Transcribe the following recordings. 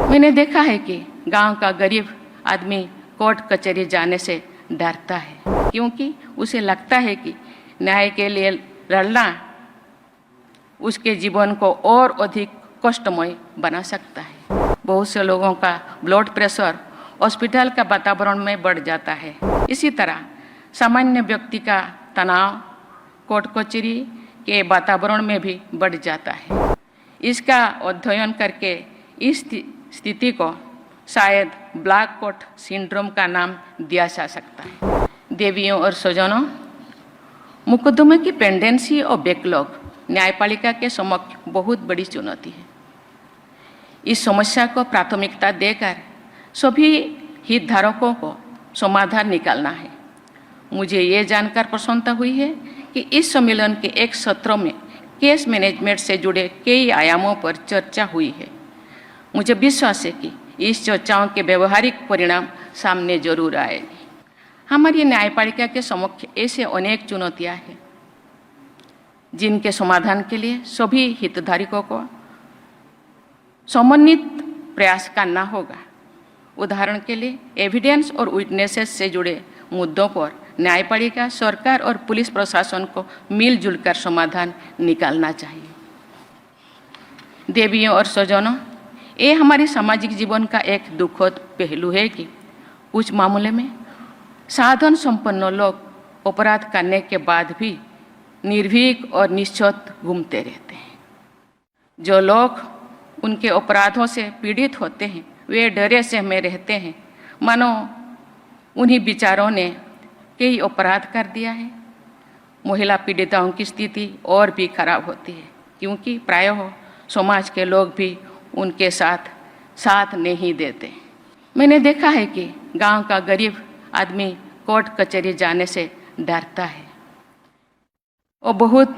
मैंने देखा है कि गांव का गरीब आदमी कोर्ट कचहरी जाने से डरता है, क्योंकि उसे लगता है कि न्याय के लिए लड़ना उसके जीवन को और अधिक कष्टमय बना सकता है। बहुत से लोगों का ब्लड प्रेशर हॉस्पिटल का वातावरण में बढ़ जाता है। इसी तरह सामान्य व्यक्ति का तनाव कोर्ट कचहरी के वातावरण में भी बढ़ जाता है। इसका अध्ययन करके इस स्थिति को शायद ब्लैक कोट सिंड्रोम का नाम दिया जा सकता है। देवियों और स्वजनों, मुकदमे की पेंडेंसी और बैकलॉग न्यायपालिका के समक्ष बहुत बड़ी चुनौती है। इस समस्या को प्राथमिकता देकर सभी हितधारकों को समाधान निकालना है। मुझे ये जानकर प्रसन्नता हुई है कि इस सम्मेलन के एक सत्र में केस मैनेजमेंट से जुड़े कई आयामों पर चर्चा हुई है। मुझे विश्वास है कि इस चर्चाओं के व्यवहारिक परिणाम सामने जरूर आएंगे। हमारी न्यायपालिका के समक्ष ऐसे अनेक चुनौतियां हैं जिनके समाधान के लिए सभी हितधारकों को समन्वित प्रयास करना होगा। उदाहरण के लिए एविडेंस और विटनेसेस से जुड़े मुद्दों पर न्यायपालिका, सरकार और पुलिस प्रशासन को मिलजुल कर समाधान निकालना चाहिए। देवियों और स्वजनों, ये हमारे सामाजिक जीवन का एक दुखद पहलू है कि कुछ मामले में साधन संपन्न लोग अपराध करने के बाद भी निर्भीक और निश्चत घूमते रहते हैं। जो लोग उनके अपराधों से पीड़ित होते हैं वे डरे से में रहते हैं, मानो उन्हीं बेचारों ने कई अपराध कर दिया है। महिला पीड़िताओं की स्थिति और भी खराब होती है, क्योंकि प्रायः समाज के लोग भी उनके साथ नहीं देते। मैंने देखा है कि गांव का गरीब आदमी कोर्ट कचहरी जाने से डरता है। वो बहुत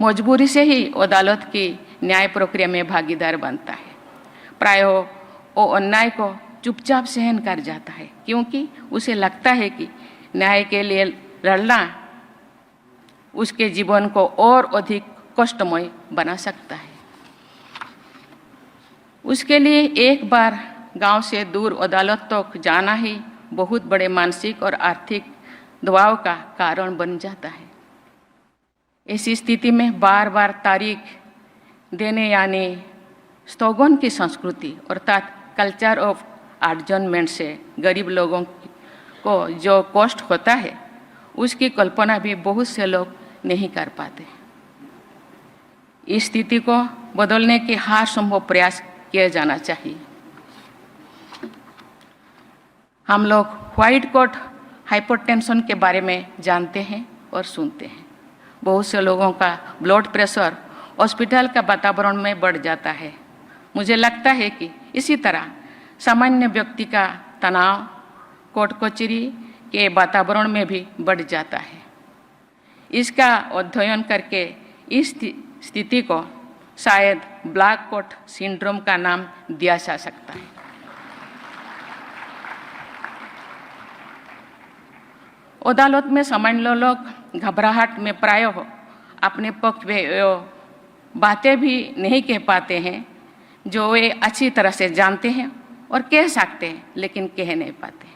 मजबूरी से ही अदालत की न्याय प्रक्रिया में भागीदार बनता है। प्रायः वो अन्याय को चुपचाप सहन कर जाता है, क्योंकि उसे लगता है कि न्याय के लिए लड़ना उसके जीवन को और अधिक कष्टमय बना सकता है। उसके लिए एक बार गांव से दूर अदालत तक जाना ही बहुत बड़े मानसिक और आर्थिक दबाव का कारण बन जाता है। ऐसी स्थिति में बार बार तारीख देने यानी स्थगन की संस्कृति अर्थात कल्चर ऑफ एडजर्नमेंट से गरीब लोगों को जो कष्ट होता है उसकी कल्पना भी बहुत से लोग नहीं कर पाते। इस स्थिति को बदलने के हर संभव प्रयास किया जाना चाहिए। हम लोग व्हाइट कोट हाइपरटेंशन के बारे में जानते हैं और सुनते हैं। बहुत से लोगों का ब्लड प्रेशर हॉस्पिटल का वातावरण में बढ़ जाता है। मुझे लगता है कि इसी तरह सामान्य व्यक्ति का तनाव कोर्ट कचहरी के वातावरण में भी बढ़ जाता है। इसका अध्ययन करके इस स्थिति को शायद ब्लैक कोट सिंड्रोम का नाम दिया जा सकता है। अदालत में सामान्य लोग घबराहट में प्रायः अपने पक्ष में बातें भी नहीं कह पाते हैं जो वे अच्छी तरह से जानते हैं और कह सकते हैं, लेकिन कह नहीं पाते।